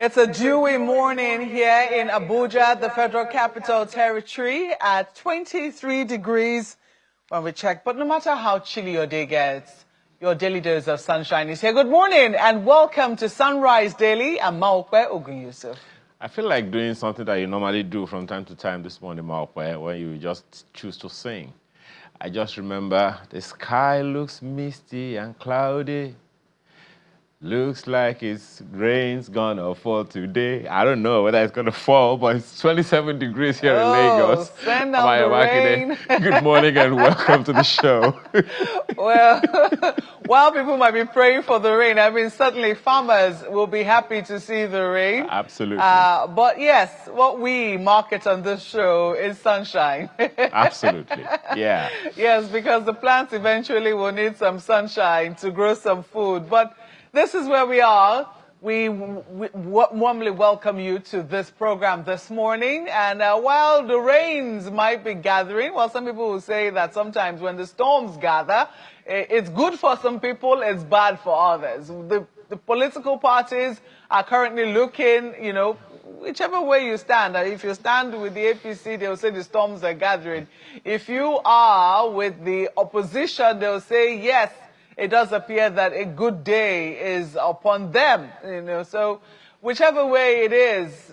It's a dewy morning here in Abuja, the Federal Capital Territory, at 23 degrees when we check. But no matter how chilly your day gets, your daily dose of sunshine is here. Good morning and welcome to Sunrise Daily. I'm Maokwe Ogun-Yusuf. I feel like doing something that you normally do from time to time this morning, Maokwe, when you just choose to sing. I just remember the sky looks misty and cloudy. Looks like rain's gonna fall today. I don't know whether it's gonna fall, but it's 27 degrees here in Lagos. Send out the rain. Good morning and welcome to the show. Well, while people might be praying for the rain, I mean, certainly farmers will be happy to see the rain. Absolutely. But yes, what we market on this show is sunshine. Absolutely, yeah. Yes, because the plants eventually will need some sunshine to grow some food. But this is where we are. We warmly welcome you to this program this morning. And while the rains might be gathering, well, some people will say that sometimes when the storms gather, it's good for some people, it's bad for others. The political parties are currently looking, you know, whichever way you stand. If you stand with the APC, they'll say the storms are gathering. If you are with the opposition, they'll say, yes, it does appear that a good day is upon them, you know. So whichever way it is,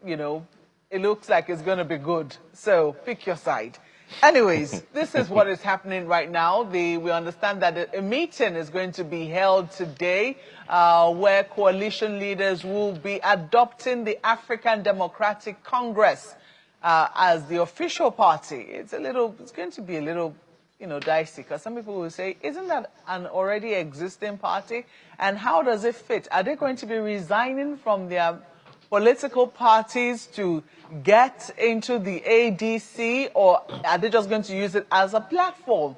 you know, it looks like it's going to be good. So pick your side. Anyways, this is what is happening right now. We understand that a meeting is going to be held today where coalition leaders will be adopting the African Democratic Congress as the official party. It's going to be a little, you know, dicey, because some people will say, isn't that an already existing party? And how does it fit? Are they going to be resigning from their political parties to get into the ADC, or are they just going to use it as a platform?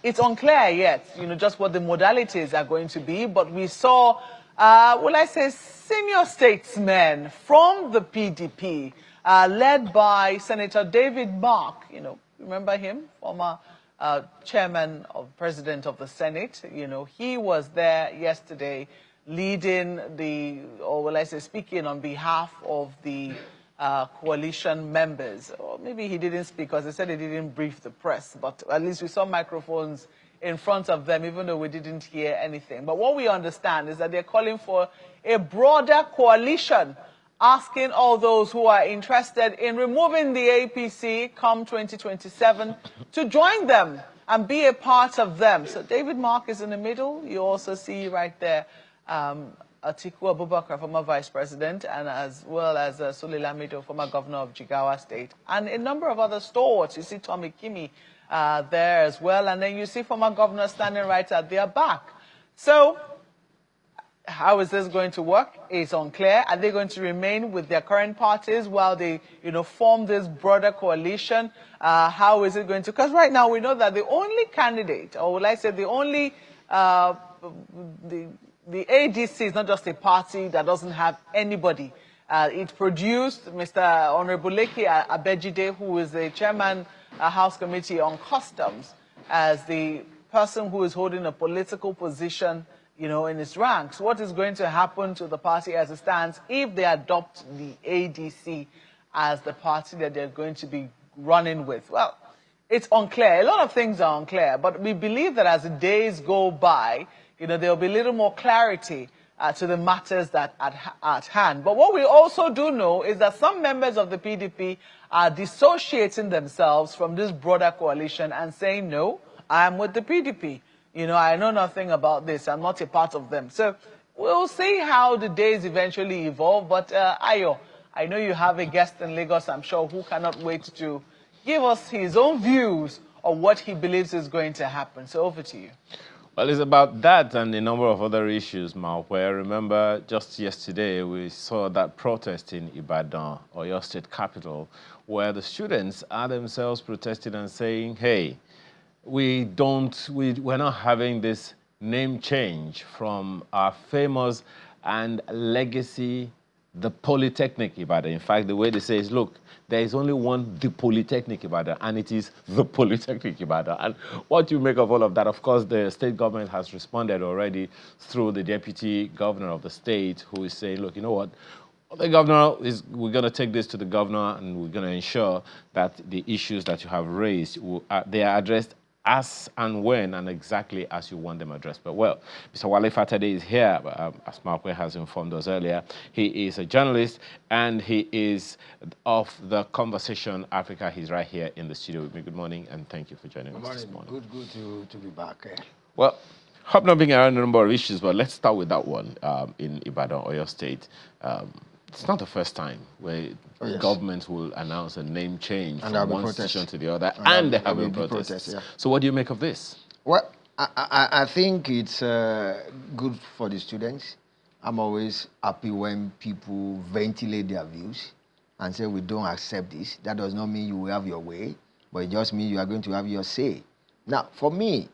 It's unclear yet, you know, just what the modalities are going to be. But we saw, will I say, senior statesmen from the PDP, led by Senator David Mark, you know, remember him, former chairman president of the Senate. You know, he was there yesterday leading speaking on behalf of the coalition members. Or maybe he didn't speak because he said he didn't brief the press, but at least we saw microphones in front of them, even though we didn't hear anything. But what we understand is that they're calling for a broader coalition, asking all those who are interested in removing the APC come 2027 to join them and be a part of them. So David Mark is in the middle. You also see right there Atiku Abubakar, former vice president, and as well as Sule Lamido, former governor of Jigawa State, and a number of other stalwarts. You see Tommy Kimi there as well, and then you see former governor standing right at their back. So how is this going to work? It's unclear. Are they going to remain with their current parties while they, you know, form this broader coalition? How is it going to? Because right now we know that the only candidate, or will I say the only, the ADC is not just a party that doesn't have anybody. It produced Mr. Honorable Leki Abejide, who is the chairman House Committee on Customs, as the person who is holding a political position, you know, in its ranks. What is going to happen to the party as it stands if they adopt the ADC as the party that they're going to be running with? Well, it's unclear. A lot of things are unclear, but we believe that as the days go by, you know, there'll be a little more clarity to the matters that at hand. But what we also do know is that some members of the PDP are dissociating themselves from this broader coalition and saying, no, I'm with the PDP. You know, I know nothing about this. I'm not a part of them. So we'll see how the days eventually evolve. But Ayo, I know you have a guest in Lagos, I'm sure, who cannot wait to give us his own views of what he believes is going to happen. So over to you. Well, it's about that and a number of other issues, Mao, where remember just yesterday we saw that protest in Ibadan, or your state capital, where the students are themselves protesting and saying, hey, we're not having this name change from our famous and legacy the Polytechnic Ibadan. In fact, the way they say is, look, there is only one, the Polytechnic Ibadan, and it is the Polytechnic Ibadan. And what you make of all of that? Of course, the state government has responded already through the deputy governor of the state, who is saying, look, you know what? The governor we're going to take this to the governor, and we're going to ensure that the issues that you have raised, they are addressed as and when and exactly as you want them addressed. But well, Mr. Wale Fatade is here, as Markwe has informed us earlier. He is a journalist, and he is of the Conversation Africa. He's right here in the studio with me. Good morning, and thank you for joining us this morning. Good to be back. Well, hopping around a number of issues, but let's start with that one in Ibadan, Oyo State. It's not the first time where governments will announce a name change from one institution to the other, and there have been protests. So what do you make of this? Well, I think it's good for the students. I'm always happy when people ventilate their views and say, we don't accept this. That does not mean you will have your way, but it just means you are going to have your say. Now, for me,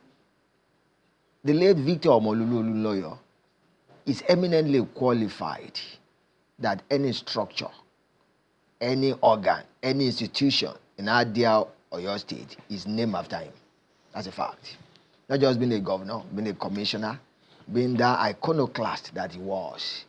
the late Victor Omololu Olunloyo is eminently qualified that any structure, any organ, any institution in our dear Oyo State is named after him. That's a fact. Not just being a governor, being a commissioner, being that iconoclast that he was.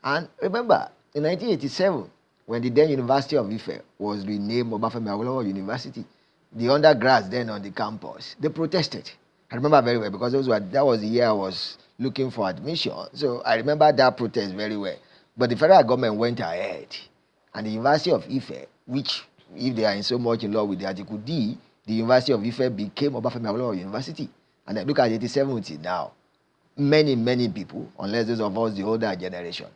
And remember, in 1987, when the then University of Ife was renamed Obafemi Awolowo University, the undergrads then on the campus, they protested. I remember very well because that was the year I was looking for admission. So I remember that protest very well. But the federal government went ahead, and the University of Ife, which, if they are in so much in love with the Article D, the University of Ife became Obafemi Awolowo University. And then look at 87 now. Many people, unless those of us the older generation,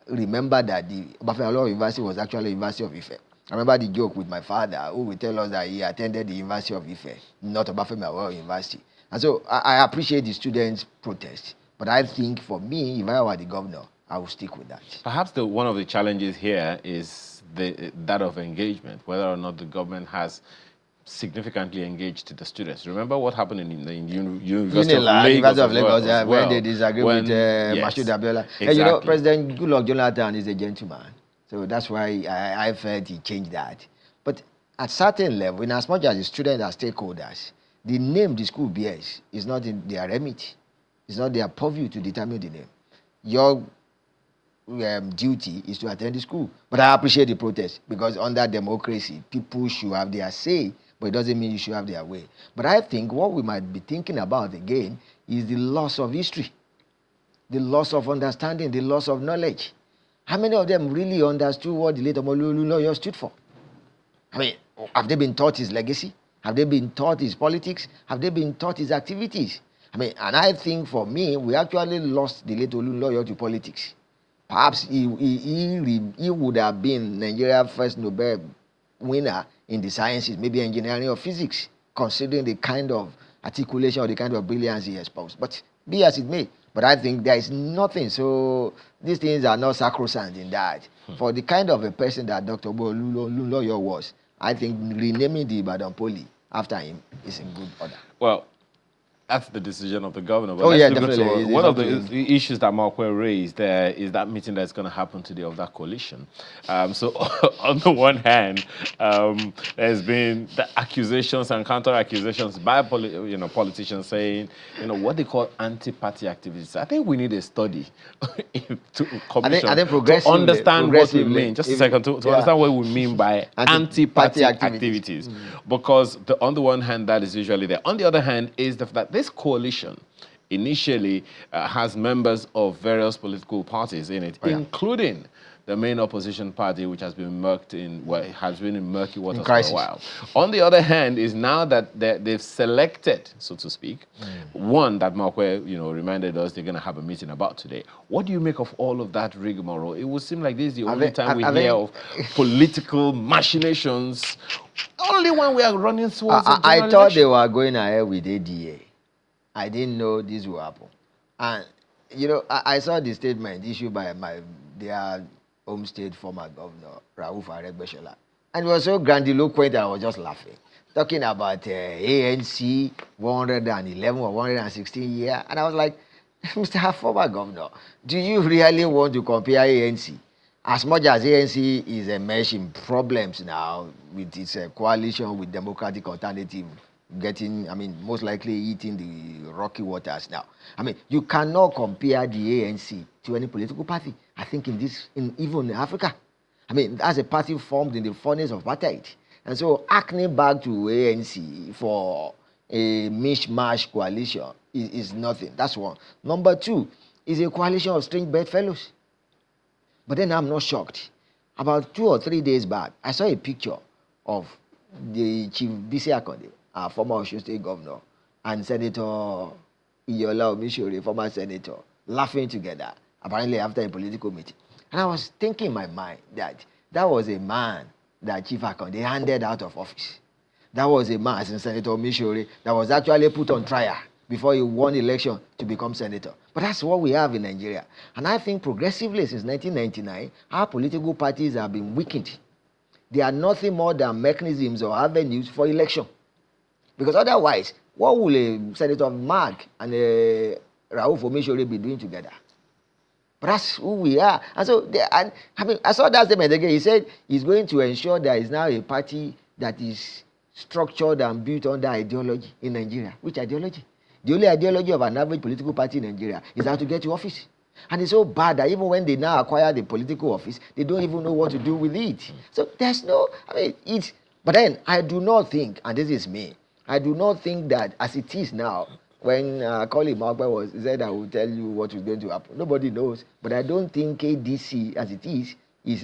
remember that the Obafemi Awolowo University was actually University of Ife. I remember the joke with my father, who would tell us that he attended the University of Ife, not Obafemi Awolowo University. And so I appreciate the students' protest, but I think for me, if I were the governor, I will stick with that. Perhaps one of the challenges here is that of engagement, whether or not the government has significantly engaged the students. Remember what happened in the University of Lagos when they disagree with Mashood Abiola. Exactly. And you know, President Goodluck Jonathan is a gentleman, so that's why I felt he changed that. But at certain level, in as much as the students are stakeholders, the name the school bears is not in their remit. It's not their purview to determine the name. Your duty is to attend the school. But I appreciate the protest because under democracy, people should have their say, but it doesn't mean you should have their way. But I think what we might be thinking about again is the loss of history, the loss of understanding, the loss of knowledge. How many of them really understood what the late Omololu Olunloyo stood for? I mean, have they been taught his legacy? Have they been taught his politics? Have they been taught his activities? I mean, and I think for me, we actually lost the late Olunloyo to politics. Perhaps he would have been Nigeria's first Nobel winner in the sciences, maybe engineering or physics, considering the kind of articulation or the kind of brilliance he espoused. But be as it may, but I think there is nothing. So these things are not sacrosanct in that. For the kind of a person that Dr. Olunloyo was, I think renaming the Ibadan Poly after him is in good order. Well, that's the decision of the governor. But definitely. One of the issues that Markwe raised there is that meeting that's going to happen today of that coalition. So on the one hand, there's been the accusations and counter-accusations by politicians saying, what they call anti-party activities. I think we need a study to commission I think to understand what we mean. Just a second, to understand what we mean by anti-party activities. Because on the one hand, that is usually there. On the other hand, is that this coalition initially has members of various political parties in it, including the main opposition party, which has been has been in murky waters for a while. On the other hand, is now that they've selected, so to speak, one that Markwe, reminded us they're going to have a meeting about today. What do you make of all of that rigmarole? It would seem like this is the only time we hear of political machinations. Only when we are running towards I thought they were going ahead with ADA. I didn't know this would happen. And, I saw the statement issued by their home state former governor, Rauf Aregbesola. And it was so grandiloquent that I was just laughing. Talking about ANC 111 or 116 year. And I was like, Mr. former governor, do you really want to compare ANC as much as ANC is enmeshed in problems now with its coalition with Democratic Alternative getting, most likely eating the rocky waters now. You cannot compare the ANC to any political party. I think even in Africa. That's a party formed in the furnace of apartheid. And so acting back to ANC for a mishmash coalition is nothing. That's one. Number two is a coalition of strange bedfellows. But then I'm not shocked. About 2 or 3 days back, I saw a picture of the Chief Bisi Akande, our former Osun State governor, and Senator Iyola Omishore, former senator, laughing together, apparently after a political meeting. And I was thinking in my mind that was a man that Chief Akande handed out of office. That was a man, as in Senator Omishore, that was actually put on trial before he won election to become senator. But that's what we have in Nigeria. And I think progressively since 1999, our political parties have been weakened. They are nothing more than mechanisms or avenues for election. Because otherwise, what will a Senator Mark and a Rauf Omishore be doing together? But that's who we are. And so, I saw that statement again. He said he's going to ensure there is now a party that is structured and built under ideology in Nigeria. Which ideology? The only ideology of an average political party in Nigeria is how to get to office. And it's so bad that even when they now acquire the political office, they don't even know what to do with it. So there's no, but then I do not think, and this is me, I do not think that as it is now, when Colin Magba said, I will tell you what is going to happen. Nobody knows. But I don't think ADC, as it is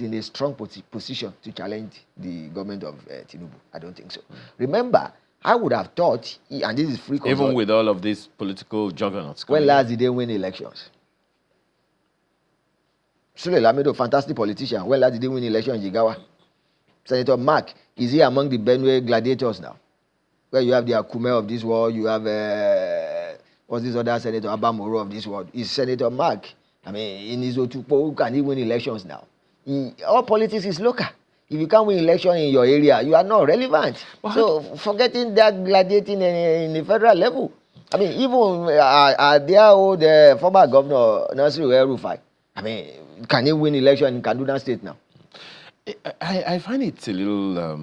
in a strong position to challenge the government of Tinubu. I don't think so. Remember, I would have thought, and this is free consult, even with all of these political juggernauts. When last did they win elections? Sule Lamido, fantastic politician. When last did they win election in Jigawa? Senator Mark, is he among the Benue gladiators now? Where you have the Akume of this world, you have, what's this other Senator Abamoro of this world? Is Senator Mark, in his Otupo, who can he win elections now? All politics is local. If you can't win election in your area, you are not relevant. What? So forgetting that gladiating in the federal level. Even their old former governor, Nasiru El-Rufai, can he win election in Kaduna State now? I find it a little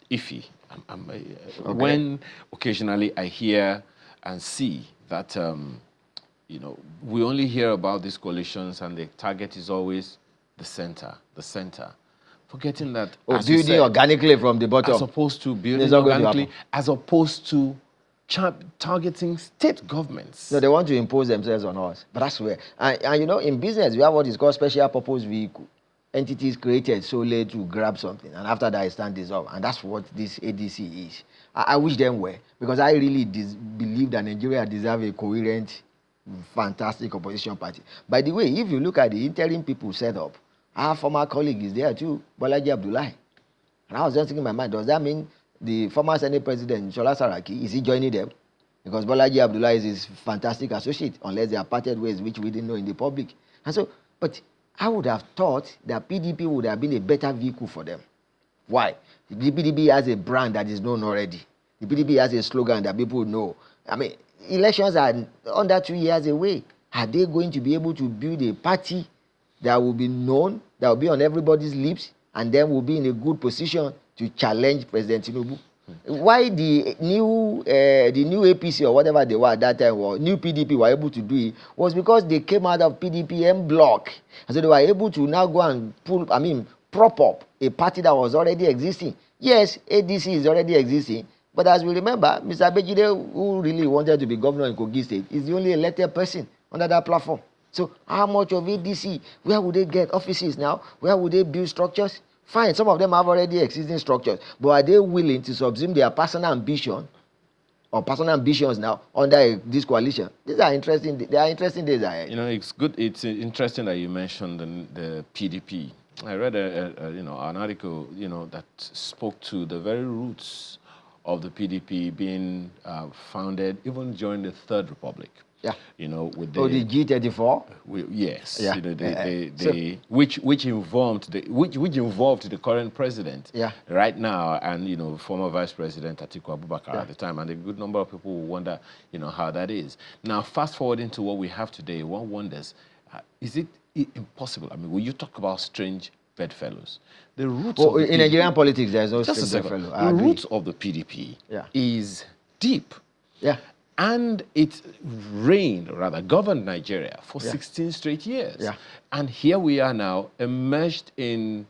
iffy. Okay. When occasionally I hear and see that, we only hear about these coalitions and the target is always the center. Forgetting that, building organically from the bottom. As opposed to building organically, as opposed to targeting state governments. No, they want to impose themselves on us. But that's where. And in business, we have what is called special purpose vehicle. Entities created solely to grab something. And after that, it stands dissolved. And that's what this ADC is. I wish them well. Because I really believe that Nigeria deserves a coherent, fantastic opposition party. By the way, if you look at the interim people set up, our former colleague is there too, Bolaji Abdullahi. And I was just thinking in my mind, does that mean the former Senate President, Shola Saraki, is he joining them? Because Bolaji Abdullahi is his fantastic associate, unless they are parted ways, which we didn't know in the public. And so, but I would have thought that PDP would have been a better vehicle for them. Why? The PDP has a brand that is known already. The PDP has a slogan that people know. Elections are under 2 years away. Are they going to be able to build a party that will be known, that will be on everybody's lips, and then will be in a good position to challenge President Tinubu? Why the new APC or whatever they were at that time, or new PDP were able to do it, was because they came out of PDP en bloc. And so they were able to now go and prop up a party that was already existing. Yes, ADC is already existing, but as we remember, Mr. Abejide, who really wanted to be governor in Kogi State, is the only elected person under that platform. So how much of ADC? Where would they get offices now? Where would they build structures? Fine, some of them have already existing structures, but are they willing to subsume their personal ambition or personal ambitions now under this coalition? These are interesting. They are interesting days ahead. It's good. It's interesting that you mentioned the PDP. I read an article that spoke to the very roots of the PDP being founded even during the Third Republic. Yeah. With the G34. Yes. Yeah. Which involved the current president. Yeah. Right now, and former Vice President Atiku Abubakar at the time, and a good number of people will wonder, how that is. Now, fast forwarding to what we have today, one wonders, is it impossible? I mean, when you talk about strange bedfellows, the roots Oh, of the in PDP, Nigerian politics, there's no just a strange second. fellow. I The agree. roots of the PDP Yeah. is deep. Yeah. And it governed Nigeria for Yeah. 16 straight years. Yeah. And here we are now, immersed in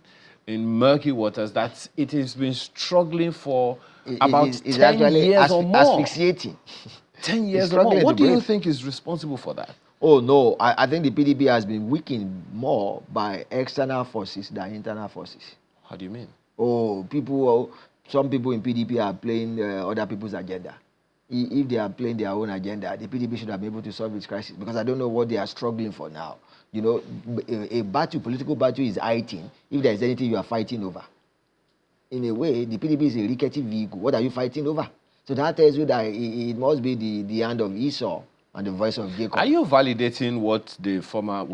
murky waters that it has been struggling for about 10 actually years or more. asphyxiating. 10 It's years or more. struggling What to do you breathe. think is responsible for that? Oh no, I think the PDP has been weakened more by external forces than internal forces. How do you mean? Oh, some people in PDP are playing other people's agenda. If they are playing their own agenda, the PDP should have been able to solve its crisis, because I don't know what they are struggling for now. You know, a political battle is fighting if there is anything you are fighting over. In a way, the PDP is a rickety vehicle. What are you fighting over? So that tells you that it must be the hand of Esau and the voice of Jacob. Are you validating what the former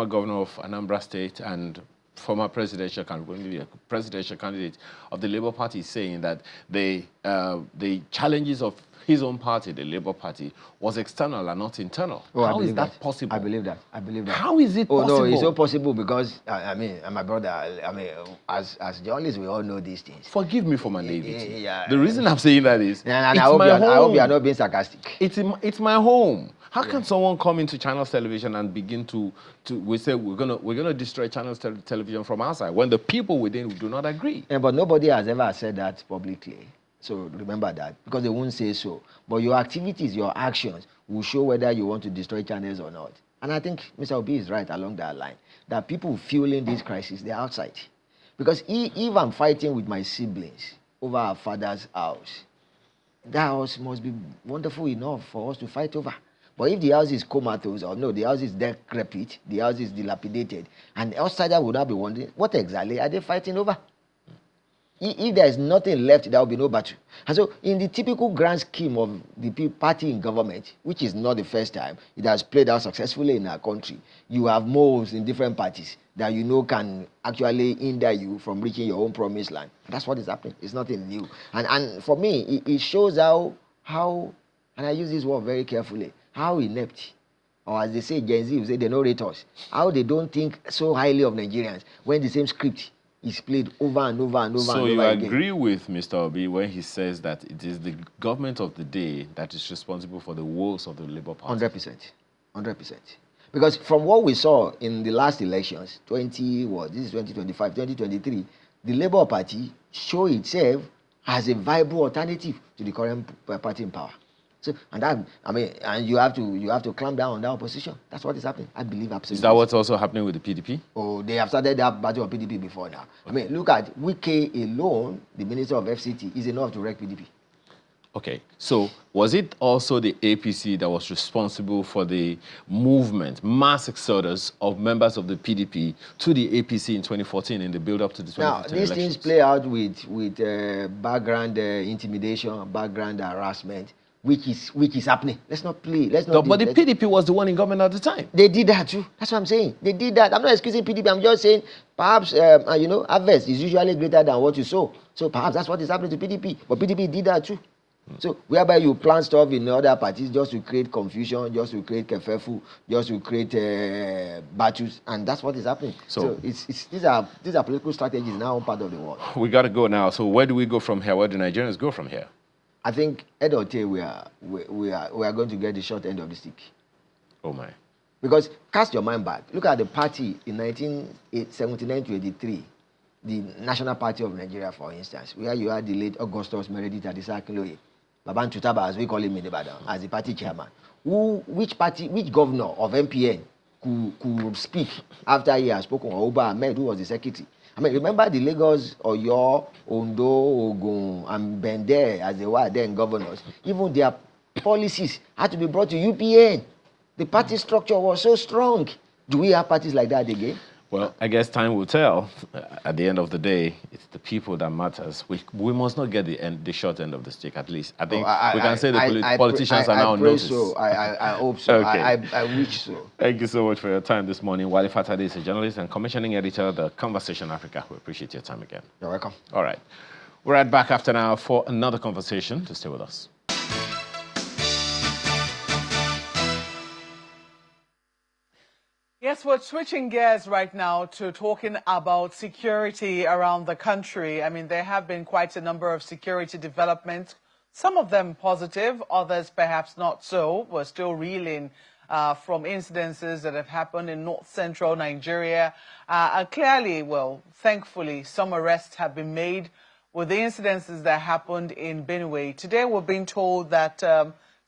governor of Anambra State and former presidential candidate of the Labour Party is saying, that the challenges of his own party, the Labour Party, was external and not internal? Oh, How is that possible? I believe that. How is it possible? Oh no, it's not possible because I mean, my brother. I mean, as journalists, we all know these things. Forgive me for my naivety. Yeah. The reason I'm saying that is, And I it's hope my home. I hope you are not being sarcastic. It's my home. How can someone come into Channels Television and begin to we say we're gonna destroy Channels Television from outside when the people within do not agree? Yeah, but nobody has ever said that publicly. So remember that, because they won't say so. But your activities, your actions will show whether you want to destroy channels or not. And I think Mr. Obi is right along that line, that people fueling this crisis, they're outside. Because if I'm fighting with my siblings over our father's house, that house must be wonderful enough for us to fight over. But if the house is comatose, or no, the house is decrepit, the house is dilapidated, and the outsider would not be wondering, what exactly are they fighting over? If there is nothing left, there will be no battle. And so, in the typical grand scheme of the party in government, which is not the first time, it has played out successfully in our country, you have moves in different parties that you know can actually hinder you from reaching your own promised land. And that's what is happening. It's nothing new. And for me, it shows how, and I use this word very carefully, how inept, or as they say, Gen Z, say they don't rate us, how they don't think so highly of Nigerians when the same script is played over and over and over so and over you again. agree with Mr. Obi when he says that it is the government of the day that is responsible for the woes of the Labour Party? 100%. Because from what we saw in the last elections, this is 2025, 2023, the Labour Party show itself as a viable alternative to the current party in power. So, and you have to clamp down on that opposition. That's what is happening. I believe absolutely. Is that what's also happening with the PDP? Oh, they have started that battle of PDP before now. I mean, look at Wike alone, the Minister of FCT, is enough to wreck PDP. Okay, so was it also the APC that was responsible for the movement, mass exodus of members of the PDP to the APC in 2014 in the build-up to the 2015 Now, these elections? things play out with background intimidation, background harassment, which is happening. Let's not play. But the PDP was the one in government at the time. They did that too. That's what I'm saying. They did that. I'm not excusing PDP. I'm just saying perhaps harvest is usually greater than what you sow. So perhaps that's what is happening to PDP. But PDP did that too. So whereby you plant stuff in other parties just to create confusion, just to create kerfuffle, just to create battles, and that's what is happening. So these are political strategies now part of the world. We got to go now. So where do we go from here? Where do Nigerians go from here? I think head or tail, we are going to get the short end of the stick. Oh my! Because cast your mind back. Look at the party in 1979 to 83, the National Party of Nigeria, for instance, where you had the late Augustus Meredith Adisakiloye, Baban Tutaba, as we call him in Ibadan, as the party chairman. Which governor of MPN could speak after he had spoken, or Oba Ahmed, who was the secretary? I mean, remember the Lagos, Oyo, Ondo, Ogun, and Bende, as they were then governors, even their policies had to be brought to UPN. The party structure was so strong. Do we have parties like that again? Well, I guess time will tell. At the end of the day, it's the people that matters. We must not get the short end of the stick, at least. I think we can say the politicians are now on notice. So. I hope so. Okay. I wish so. Thank you so much for your time this morning. Wale Fatade is a journalist and commissioning editor of The Conversation Africa. We appreciate your time again. You're welcome. All right. We're right back after now for another conversation. To stay with us. Yes, Yes, we're switching gears right now to talking about security around the country. I mean, there have been quite a number of security developments, some of them positive, others perhaps not so. We're still reeling from incidences that have happened in north-central Nigeria. And clearly, well, thankfully, some arrests have been made with the incidences that happened in Benue. Today, we're being told that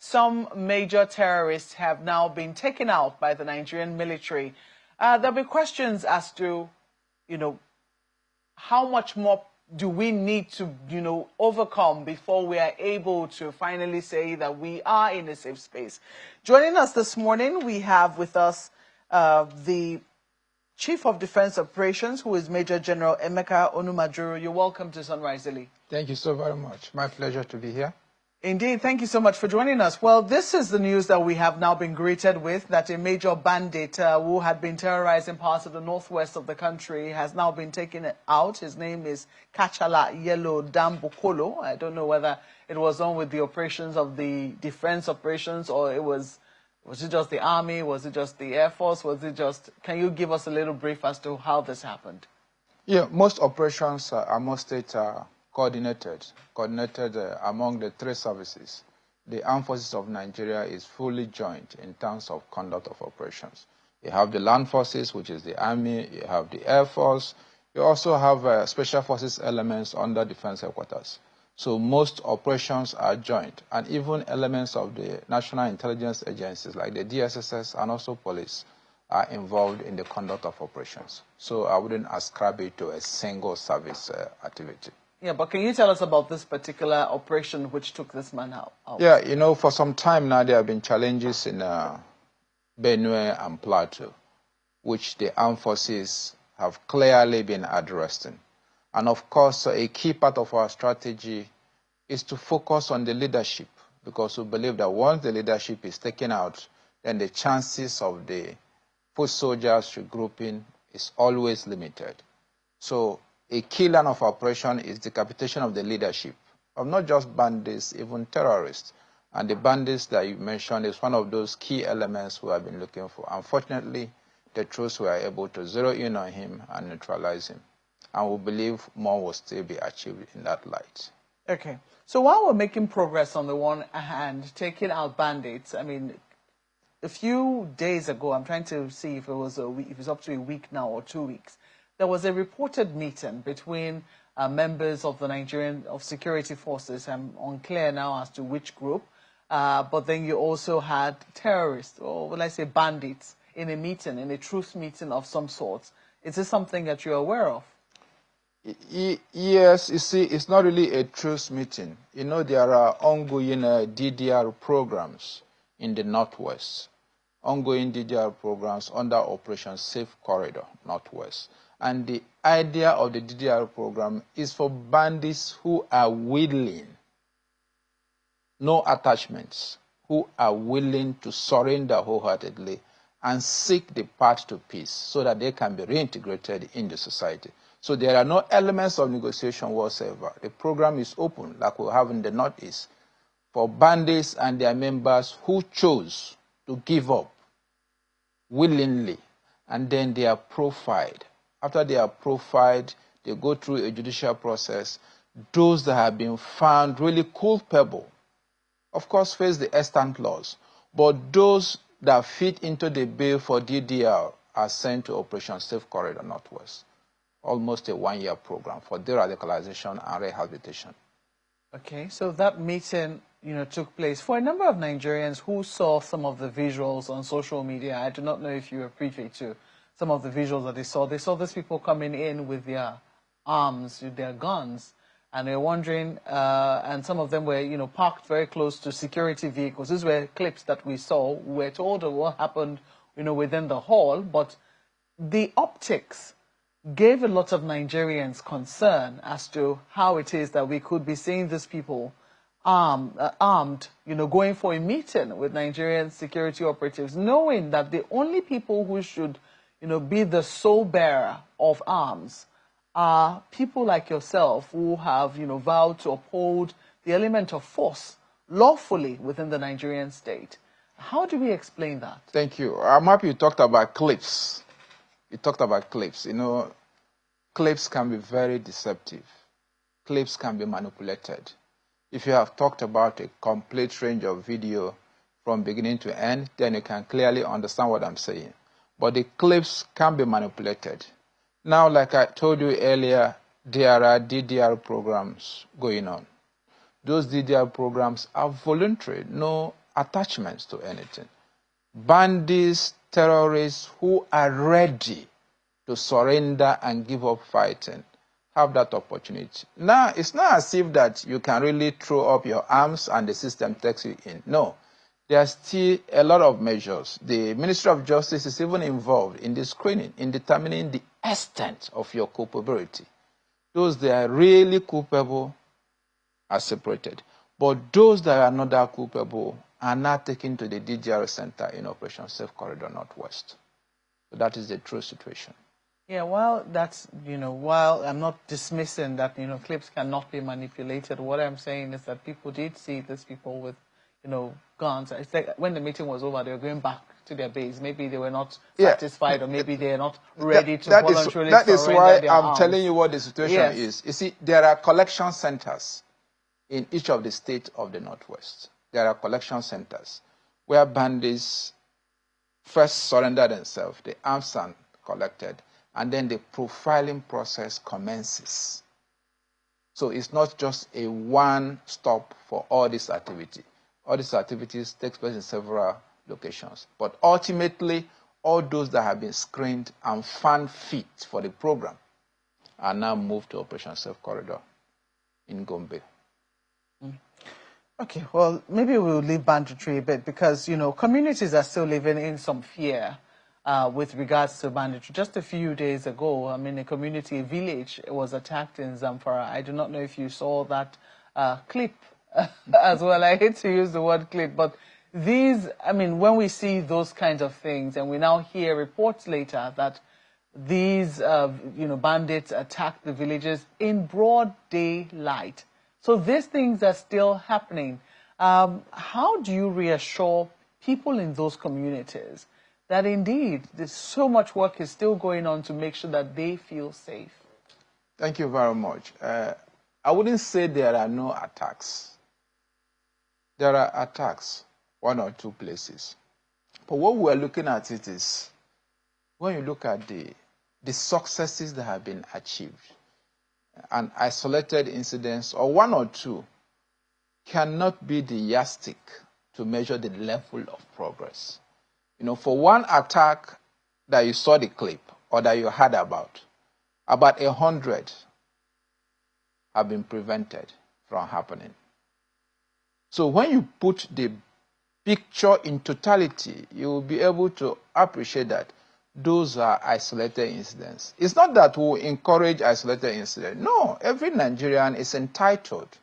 some major terrorists have now been taken out by the Nigerian military. There'll be questions as to, how much more do we need to, overcome before we are able to finally say that we are in a safe space. Joining us this morning, we have with us the Chief of Defense Operations, who is Major General Emeka Onumajuru. You're welcome to Sunrise Daily. Thank you so very much. My pleasure to be here. Indeed, thank you so much for joining us. Well, this is the news that we have now been greeted with, that a major bandit who had been terrorizing parts of the northwest of the country has now been taken out. His name is Kachala Yellow Dambokolo. I don't know whether it was on with the operations of the defense operations, or was it just the army? Was it just the Air Force? Can you give us a little brief as to how this happened? Yeah, most operations are most state coordinated among the three services. The Armed Forces of Nigeria is fully joined in terms of conduct of operations. You have the Land Forces, which is the Army, you have the Air Force, you also have Special Forces elements under Defense Headquarters. So most operations are joined, and even elements of the National Intelligence Agencies like the DSSS and also police are involved in the conduct of operations. So I wouldn't ascribe it to a single service activity. Yeah, but can you tell us about this particular operation which took this man out? Yeah, for some time now there have been challenges in Benue and Plateau, which the armed forces have clearly been addressing. And of course, a key part of our strategy is to focus on the leadership, because we believe that once the leadership is taken out, then the chances of the foot soldiers regrouping is always limited. So a key line of operation is decapitation of the leadership of not just bandits, even terrorists. And the bandits that you mentioned is one of those key elements we have been looking for. Unfortunately, the troops were able to zero in on him and neutralize him. And we believe more will still be achieved in that light. Okay. So while we're making progress on the one hand, taking out bandits, I mean, a few days ago, I'm trying to see if it was a week, if it's up to a week now or 2 weeks, there was a reported meeting between members of the Nigerian security forces. I'm unclear now as to which group, but then you also had terrorists, or will I say bandits, in a meeting, in a truce meeting of some sort. Is this something that you're aware of? Yes, you see, it's not really a truce meeting. There are ongoing DDR programs in the Northwest, ongoing DDR programs under Operation Safe Corridor Northwest. And the idea of the DDR program is for bandits who are willing, no attachments, who are willing to surrender wholeheartedly and seek the path to peace so that they can be reintegrated in the society. So there are no elements of negotiation whatsoever. The program is open, like we have in the Northeast, for bandits and their members who chose to give up willingly, and then they are profiled. After they are profiled, they go through a judicial process. Those that have been found really culpable, of course, face the extant laws. But those that fit into the bill for DDR are sent to Operation Safe Corridor Northwest, almost a one-year program for de-radicalization and rehabilitation. Okay, so that meeting, took place. For a number of Nigerians who saw some of the visuals on social media, I do not know if you were privy to some of the visuals that they saw these people coming in with their arms, with their guns, and they're wondering, and some of them were, parked very close to security vehicles. These were clips that we saw. We were told of what happened, within the hall, but the optics gave a lot of Nigerians concern as to how it is that we could be seeing these people armed, going for a meeting with Nigerian security operatives, knowing that the only people who should, be the sole bearer of arms are people like yourself who have, vowed to uphold the element of force lawfully within the Nigerian state. How do we explain that? Thank you. I'm happy you talked about clips. You talked about clips. You know, clips can be very deceptive. Clips can be manipulated. If you have talked about a complete range of video from beginning to end, then you can clearly understand what I'm saying. But the clips can be manipulated. Now, like I told you earlier, there are DDR programs going on. Those DDR programs are voluntary, no attachments to anything. Bandits, terrorists who are ready to surrender and give up fighting have that opportunity. Now, it's not as if that you can really throw up your arms and the system takes you in. No, there are still a lot of measures. The Ministry of Justice is even involved in the screening, in determining the extent of your culpability. Those that are really culpable are separated. But those that are not that culpable are not taken to the DGR Center in Operation Safe Corridor Northwest. So that is the true situation. Yeah, well, that's, while I'm not dismissing that, clips cannot be manipulated, what I'm saying is that people did see these people with, guns. It's like when the meeting was over, they were going back to their base. Maybe they were not satisfied, or maybe they're not ready to voluntarily That is why their I'm arms. telling you what the situation is. You see, there are collection centers in each of the states of the Northwest. There are collection centers where bandits first surrender themselves, the arms are collected, and then the profiling process commences. So it's not just a one-stop for all this activity. All these activities take place in several locations. But ultimately, all those that have been screened and found fit for the program are now moved to Operation Safe Corridor in Gombe. Okay, well, maybe we'll leave banditry a bit because, communities are still living in some fear with regards to banditry. Just a few days ago, a village was attacked in Zamfara. I do not know if you saw that clip as well. I hate to use the word clip, but when we see those kinds of things and we now hear reports later that these, bandits attacked the villages in broad daylight. So these things are still happening. How do you reassure people in those communities that indeed there's so much work is still going on to make sure that they feel safe? Thank you very much. I wouldn't say there are no attacks. There are attacks, one or two places. But what we're looking at it is, when you look at the successes that have been achieved, an isolated incidents or one or two cannot be the yardstick to measure the level of progress. For one attack that you saw the clip or that you heard about 100 have been prevented from happening. So when you put the picture in totality, you will be able to appreciate that those are isolated incidents. It's not that we encourage isolated incidents. No, every Nigerian is entitled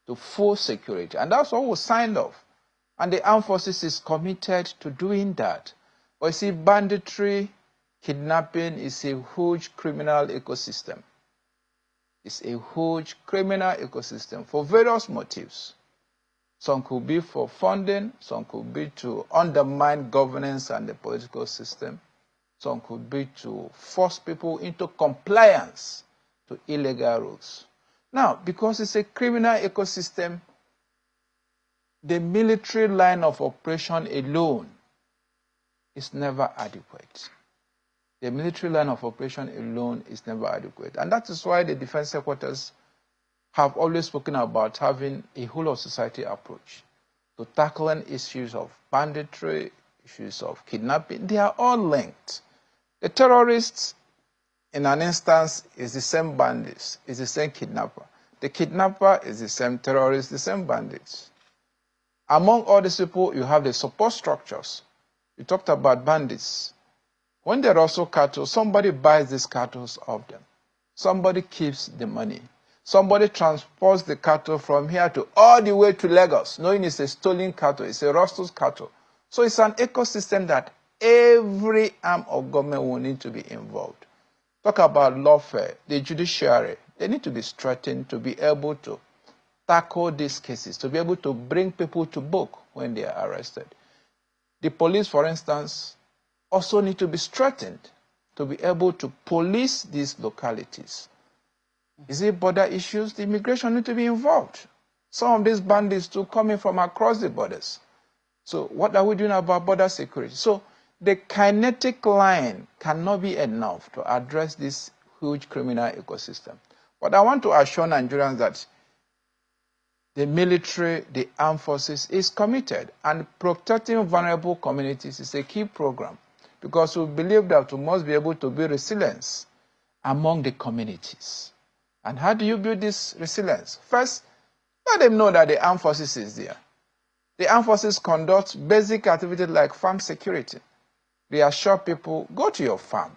to full security, and that's what we signed off. And the armed forces is committed to doing that. But you see, banditry, kidnapping is a huge criminal ecosystem. It's a huge criminal ecosystem for various motives. Some could be for funding, some could be to undermine governance and the political system. Some could be to force people into compliance to illegal rules. Now, because it's a criminal ecosystem, the military line of operation alone is never adequate. The military line of operation alone is never adequate. And that is why the defense headquarters have always spoken about having a whole of society approach to tackling issues of banditry, issues of kidnapping. They are all linked. The terrorists, in an instance, is the same bandits, is the same kidnapper. The kidnapper is the same terrorist, the same bandits. Among all these people, you have the support structures. You talked about bandits. When they're also cattle, somebody buys these cattle of them. Somebody keeps the money. Somebody transports the cattle from here to all the way to Lagos, knowing it's a stolen cattle, it's a rustled cattle. So it's an ecosystem that every arm of government will need to be involved. Talk about lawfare, the judiciary, they need to be strengthened to be able to tackle these cases, to be able to bring people to book when they are arrested. The police, for instance, also need to be strengthened to be able to police these localities. Is it border issues? The immigration need to be involved. Some of these bandits too coming from across the borders. So what are we doing about border security? So the kinetic line cannot be enough to address this huge criminal ecosystem. But I want to assure Nigerians that the military, the armed forces is committed, and protecting vulnerable communities is a key program, because we believe that we must be able to build resilience among the communities. And how do you build this resilience? First, let them know that the armed forces is there. The armed forces conduct basic activities like farm security. They assure people, go to your farm.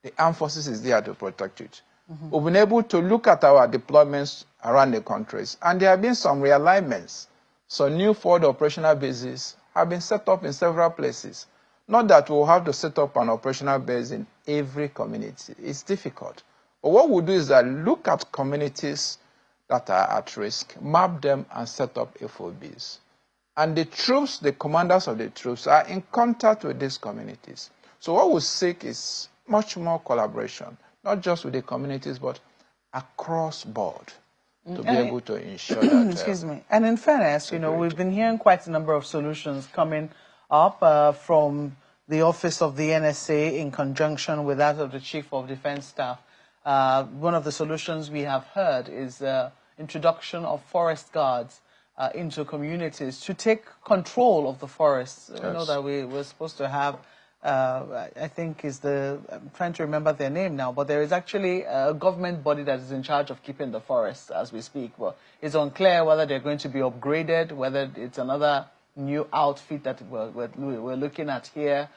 The armed forces is there to protect it. We've been able to look at our deployments around the countries, and there have been some realignments. So new forward operational bases have been set up in several places. Not that we'll have to set up an operational base in every community. It's difficult. But what we'll do is that look at communities that are at risk, map them, and set up FOBs. And the troops, the commanders of the troops, are in contact with these communities. So what we seek is much more collaboration, not just with the communities, but across board, to be able to ensure that... Excuse me. And in fairness, you know, we've been hearing quite a number of solutions coming up from the Office of the NSA in conjunction with that of the Chief of Defense Staff. One of the solutions we have heard is the introduction of forest guards into communities to take control of the forests. Yes. I know that we were supposed to have, I think is I'm trying to remember their name now, but there is actually a government body that is in charge of keeping the forests as we speak. But it's unclear whether they're going to be upgraded, whether it's another new outfit that we're looking at here.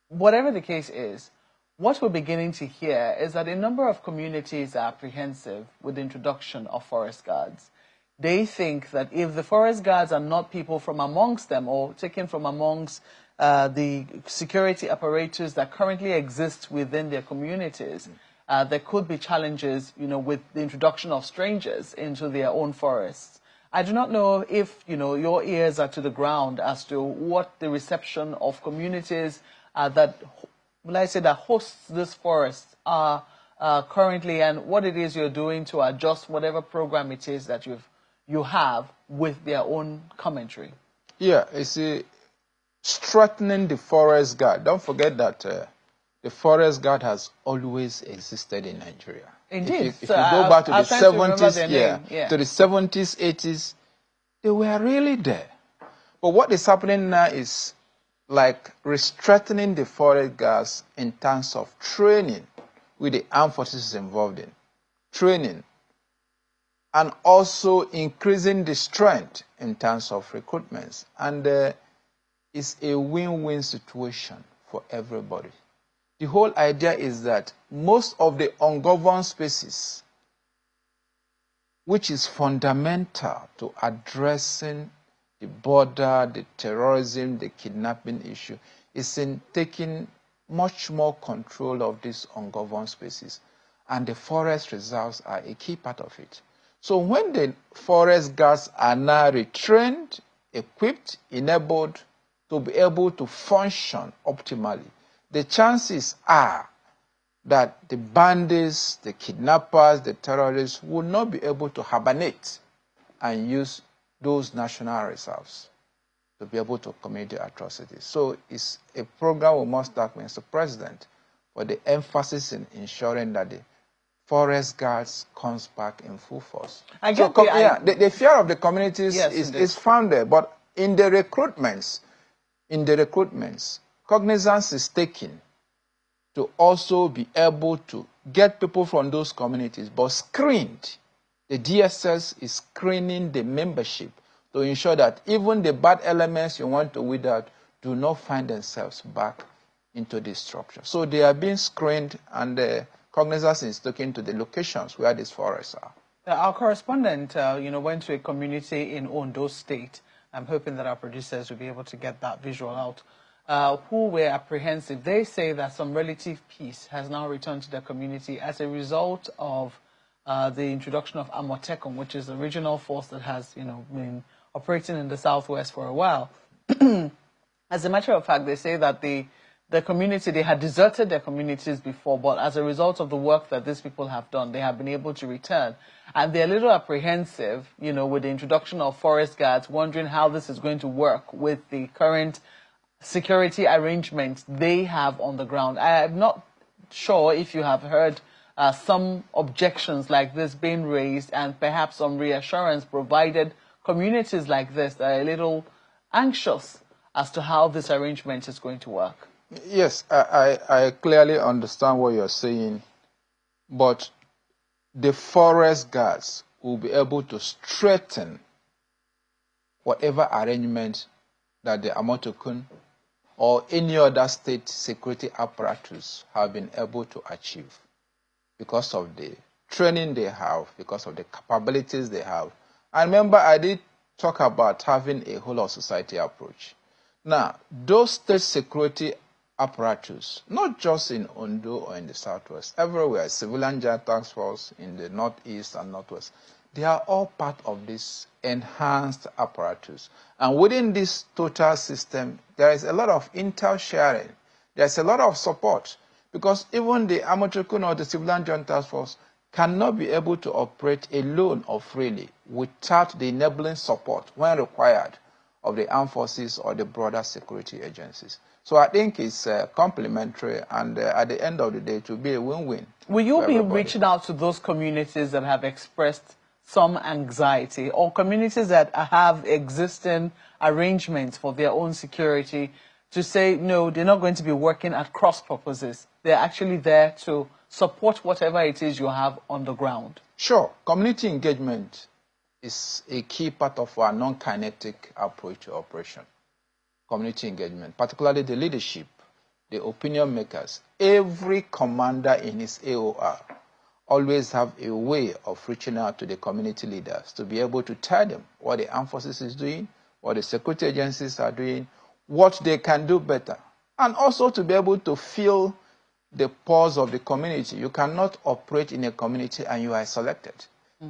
Whatever the case is, what we're beginning to hear is that a number of communities are apprehensive with the introduction of forest guards. They think that if the forest guards are not people from amongst them or taken from amongst the security apparatus that currently exist within their communities, there could be challenges, you know, with the introduction of strangers into their own forests. I do not know if, you know, your ears are to the ground as to what the reception of communities that hosts this forest are currently, and what it is you're doing to adjust whatever program it is that you have with their own commentary. Yeah, it's strengthening the forest guard. Don't forget that the forest guard has always existed in Nigeria. Indeed. If you go back to the 70s, to the 70s, 80s, they were really there. But what is happening now is like strengthening the forest guards in terms of training with the armed forces involved in. Training. And also increasing the strength in terms of recruitments. And it's a win-win situation for everybody. The whole idea is that most of the ungoverned spaces, which is fundamental to addressing the border, the terrorism, the kidnapping issue, is in taking much more control of these ungoverned spaces. And the forest reserves are a key part of it. So when the forest guards are now retrained, equipped, enabled to be able to function optimally, the chances are that the bandits, the kidnappers, the terrorists will not be able to hibernate and use those national reserves to be able to commit the atrocities. So it's a program we must start, Mr. President, for the emphasis in ensuring that the forest guards comes back in full force. The fear of the communities is found there, but in the recruitments, cognizance is taken to also be able to get people from those communities, but screened. The DSS is screening the membership to ensure that even the bad elements you want to weed out do not find themselves back into this structure. So they are being screened, and the cognizance is looking to the locations where these forests are. Our correspondent, went to a community in Ondo State. I'm hoping that our producers will be able to get that visual out. Who were apprehensive. They say that some relative peace has now returned to the community as a result of the introduction of Amotekun, which is a regional force that has, been operating in the southwest for a while. As a matter of fact, they say that the community, they had deserted their communities before, but as a result of the work that these people have done, they have been able to return. And they're a little apprehensive, you know, with the introduction of forest guards, wondering how this is going to work with the current security arrangements they have on the ground. I'm not sure if you have heard some objections like this being raised, and perhaps some reassurance provided communities like this that are a little anxious as to how this arrangement is going to work. Yes, I clearly understand what you're saying, but the forest guards will be able to strengthen whatever arrangement that the Amotokun or any other state security apparatus have been able to achieve because of the training they have, because of the capabilities they have. And remember, I did talk about having a whole of society approach. Now, those state security apparatus, not just in Ondo or in the southwest, everywhere, civilian joint task force in the northeast and northwest, they are all part of this enhanced apparatus. And within this total system, there is a lot of intel sharing. There's a lot of support, because even the Amotokun or the civilian joint task force cannot be able to operate alone or freely without the enabling support, when required, of the armed forces or the broader security agencies. So I think it's complementary, and at the end of the day, it will be a win-win. Will you be reaching out to those communities that have expressed some anxiety, or communities that have existing arrangements for their own security, to say, no, they're not going to be working at cross purposes? They're actually there to support whatever it is you have on the ground. Sure. Community engagement is a key part of our non-kinetic approach to operation. Community engagement, particularly the leadership, the opinion makers. Every commander in his AOR always have a way of reaching out to the community leaders to be able to tell them what the armed forces is doing, what the security agencies are doing, what they can do better, and also to be able to feel the pulse of the community. You cannot operate in a community and you are selected.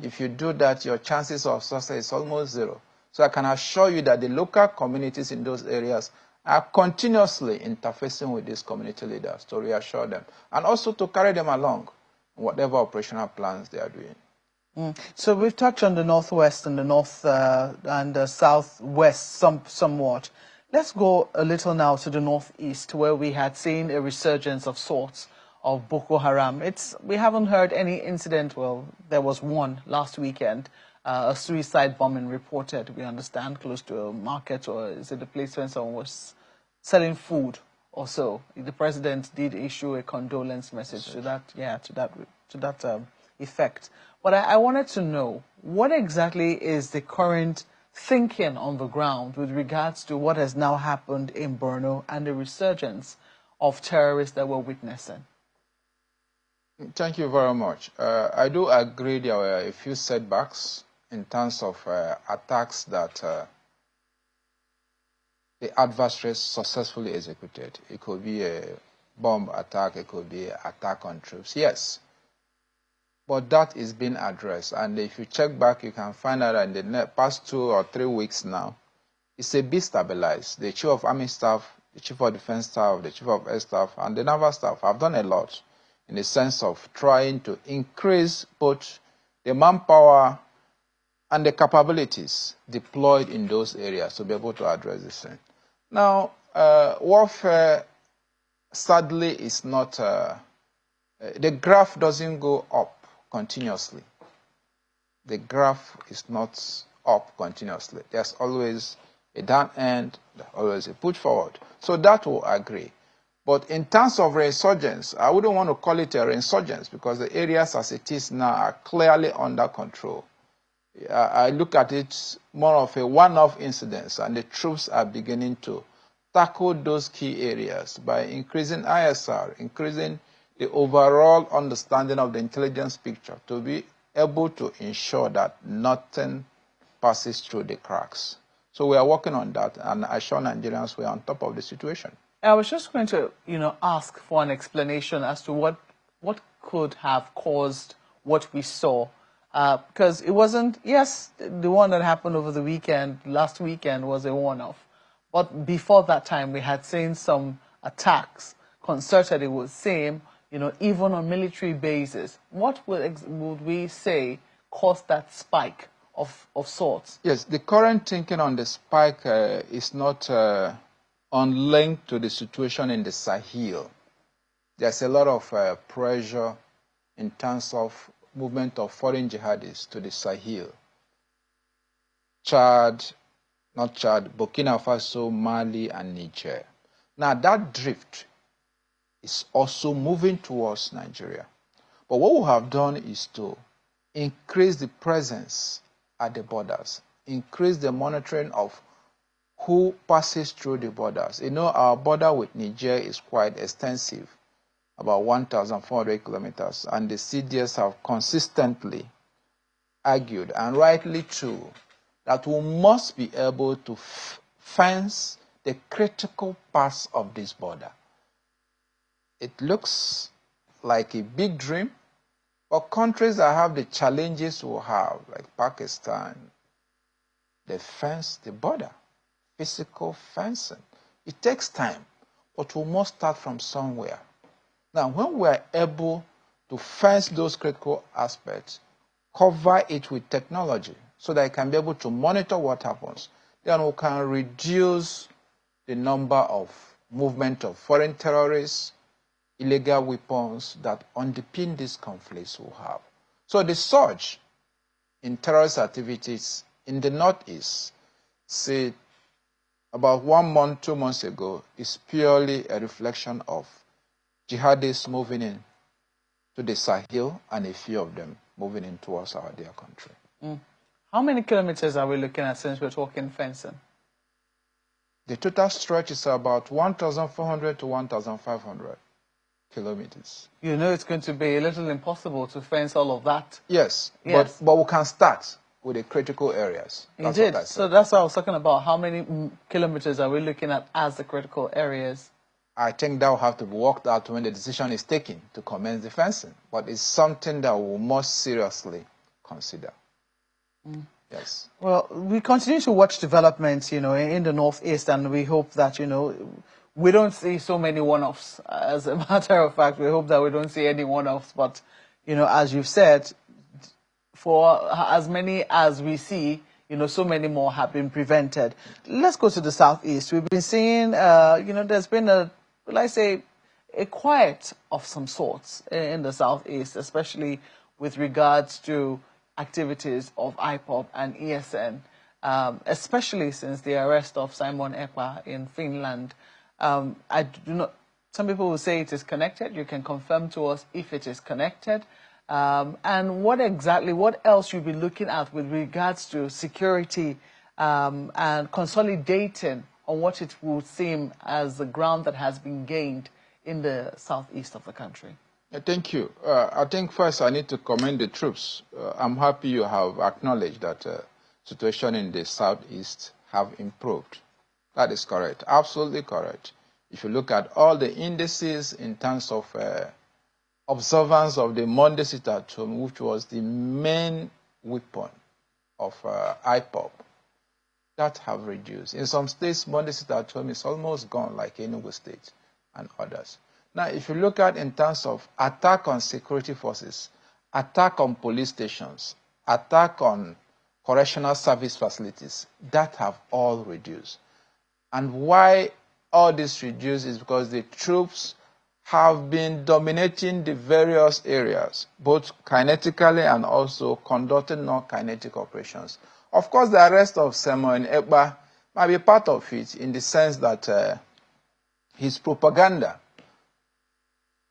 If you do that, your chances of success is almost zero. So I can assure you that the local communities in those areas are continuously interfacing with these community leaders to reassure them, and also to carry them along in whatever operational plans they are doing. So we've touched on the northwest and the north and the southwest somewhat. Let's go a little now to the northeast, where we had seen a resurgence of sorts of Boko Haram. We haven't heard any incident. Well, there was one last weekend, a suicide bombing reported, we understand, close to a market, or is it a place when someone was selling food or so. The president did issue a condolence message to that effect. But I wanted to know, what exactly is the current thinking on the ground with regards to what has now happened in Borno and the resurgence of terrorists that we're witnessing? Thank you very much. I do agree there were a few setbacks in terms of attacks that the adversaries successfully executed. It could be a bomb attack, it could be an attack on troops, yes. But that is being addressed. And if you check back, you can find out that in the past 2 or 3 weeks now, it's a bit stabilized. The Chief of Army Staff, the Chief of Defense Staff, the Chief of Air Staff, and the Naval Staff have done a lot in the sense of trying to increase both the manpower and the capabilities deployed in those areas to be able to address this thing. Now, warfare, sadly, is not, the graph doesn't go up continuously. The graph is not up continuously. There's always a down end, there's always a push forward. So that will agree. But in terms of resurgence, I wouldn't want to call it a resurgence, because the areas as it is now are clearly under control. I look at it more of a one-off incident, and the troops are beginning to tackle those key areas by increasing ISR, increasing the overall understanding of the intelligence picture, to be able to ensure that nothing passes through the cracks. So we are working on that, and I assure Nigerians we are on top of the situation. I was just going to, ask for an explanation as to what could have caused what we saw. Because it wasn't, yes, the one that happened over the weekend, last weekend, was a one-off. But before that time, we had seen some attacks, concerted, it would seem, even on military bases. What would we say caused that spike of sorts? Yes, the current thinking on the spike is not unlinked to the situation in the Sahel. There's a lot of pressure in terms of movement of foreign jihadists to the Sahel. Burkina Faso, Mali, and Niger. Now that drift is also moving towards Nigeria. But what we have done is to increase the presence at the borders, increase the monitoring of who passes through the borders. Our border with Niger is quite extensive, about 1,400 kilometers, and the CDS have consistently argued, and rightly too, that we must be able to fence the critical parts of this border. It looks like a big dream, but countries that have the challenges we have, like Pakistan, they fence the border, physical fencing. It takes time, but we must start from somewhere. Now, when we are able to fence those critical aspects, cover it with technology so that it can be able to monitor what happens, then we can reduce the number of movement of foreign terrorists, illegal weapons that underpin these conflicts we have. So the surge in terrorist activities in the Northeast, say about 1 month, 2 months ago, is purely a reflection of jihadists moving in to the Sahel and a few of them moving in towards our dear country. How many kilometers are we looking at since we're talking fencing? The total stretch is about 1,400 to 1,500 kilometers. It's going to be a little impossible to fence all of that. Yes. But we can start with the critical areas. Indeed. So that's what I was talking about. How many kilometers are we looking at as the critical areas? I think that will have to be worked out when the decision is taken to commence the fencing. But it's something that we must seriously consider. Yes. Well, we continue to watch developments, in the Northeast, and we hope that, we don't see so many one-offs. As a matter of fact, we hope that we don't see any one-offs. But, as you've said, for as many as we see, so many more have been prevented. Let's go to the Southeast. We've been seeing, there's been a quiet of some sorts in the Southeast, especially with regards to activities of IPOB and ESN, especially since the arrest of Simon Ekpa in Finland. I do not. Some people will say it is connected. You can confirm to us if it is connected. And what else you'll be looking at with regards to security and consolidating on what it will seem as the ground that has been gained in the southeast of the country? Thank you. I think first I need to commend the troops. I'm happy you have acknowledged that situation in the southeast have improved. That is correct, absolutely correct. If you look at all the indices in terms of observance of the Monday sit-at-home, which was the main weapon of IPOB, that have reduced. In some states, Monday sit-at-home is almost gone, like Enugu State and others. Now, if you look at in terms of attack on security forces, attack on police stations, attack on correctional service facilities, that have all reduced. And why all this reduced is because the troops have been dominating the various areas, both kinetically and also conducting non-kinetic operations. Of course, the arrest of Simon Ekpa might be part of it in the sense that his propaganda,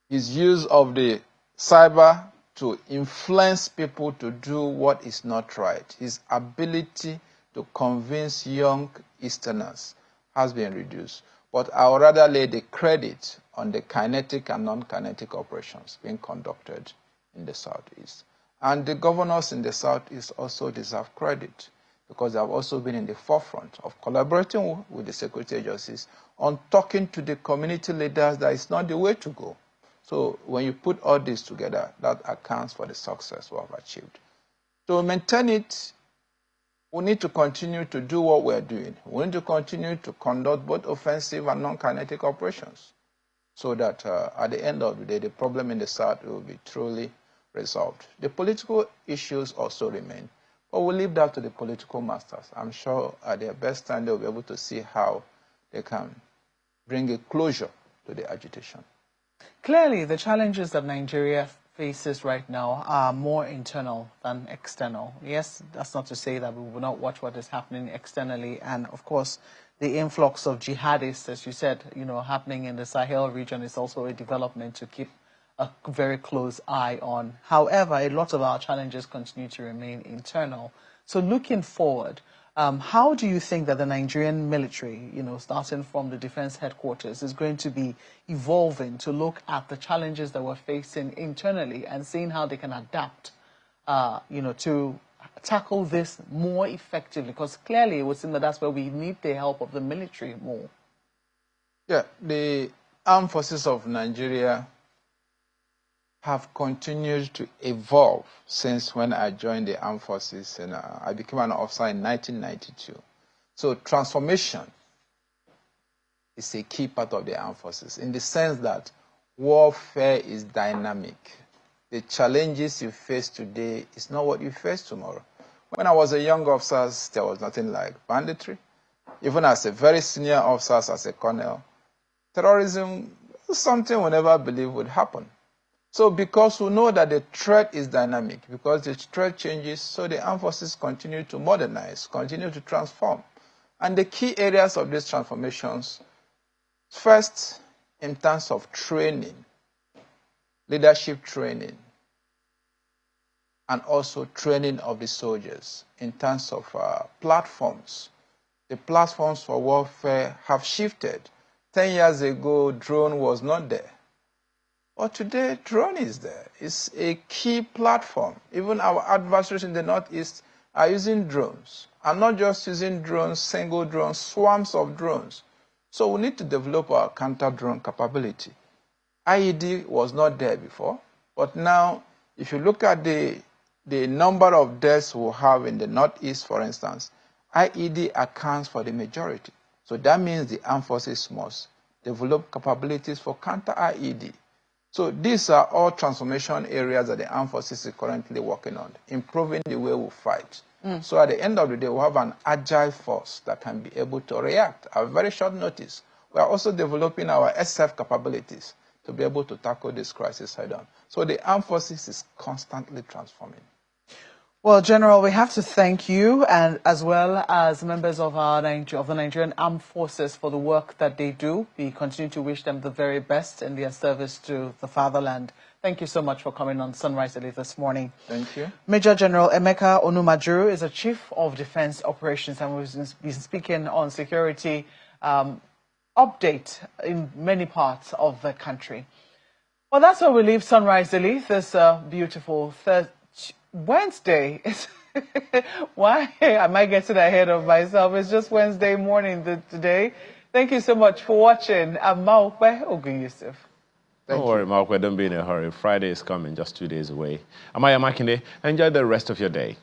his use of the cyber to influence people to do what is not right, his ability to convince young Easterners has been reduced. But I would rather lay the credit on the kinetic and non-kinetic operations being conducted in the Southeast. And the governors in the Southeast also deserve credit because they have also been in the forefront of collaborating with the security agencies on talking to the community leaders that it's not the way to go. So when you put all this together, that accounts for the success we have achieved. To maintain it, we need to continue to do what we're doing. We need to continue to conduct both offensive and non-kinetic operations so that at the end of the day, the problem in the South will be truly resolved. The political issues also remain, but we'll leave that to the political masters. I'm sure at their best time, they'll be able to see how they can bring a closure to the agitation. Clearly, the challenges that Nigeria faces right now are more internal than external. Yes, that's not to say that we will not watch what is happening externally. And of course, the influx of jihadists, as you said, happening in the Sahel region is also a development to keep a very close eye on. However, a lot of our challenges continue to remain internal. So looking forward, how do you think that the Nigerian military, starting from the defense headquarters, is going to be evolving to look at the challenges that we're facing internally and seeing how they can adapt, to tackle this more effectively? Because clearly it would seem that that's where we need the help of the military more. Yeah, the armed forces of Nigeria have continued to evolve since when I joined the armed forces, and I became an officer in 1992. So transformation is a key part of the armed forces in the sense that warfare is dynamic. The challenges you face today is not what you face tomorrow. When I was a young officer, there was nothing like banditry. Even as a very senior officer, as a colonel, terrorism is something we never believed would happen. So because we know that the threat is dynamic, because the threat changes, so the armed forces continue to modernize, continue to transform. And the key areas of these transformations, first, in terms of training, leadership training, and also training of the soldiers in terms of platforms. The platforms for warfare have shifted. 10 years ago, drone was not there. But today, drone is there. It's a key platform. Even our adversaries in the Northeast are using drones. And not just using drones, single drones, swarms of drones. So we need to develop our counter-drone capability. IED was not there before. But now, if you look at the number of deaths we have in the Northeast, for instance, IED accounts for the majority. So that means the armed forces must develop capabilities for counter-IED. So these are all transformation areas that the armed forces is currently working on, improving the way we fight. So at the end of the day, we have an agile force that can be able to react at very short notice. We are also developing our SF capabilities to be able to tackle this crisis head on. So the armed forces is constantly transforming. Well, General, we have to thank you, and as well as members of the Nigerian Armed Forces for the work that they do. We continue to wish them the very best in their service to the fatherland. Thank you so much for coming on Sunrise Daily this morning. Thank you. Major General Emeka Onumajuru is a Chief of Defense Operations, and we've been speaking on security update in many parts of the country. Well, that's where we leave Sunrise Daily this beautiful Wednesday. Why am I getting ahead of myself? It's just Wednesday morning today. Thank you so much for watching. I'm Maokwe Ogun Yusuf. Don't worry, Maokwe, don't be in a hurry. Friday is coming, just 2 days away. I'm Aya Makinde. Enjoy the rest of your day.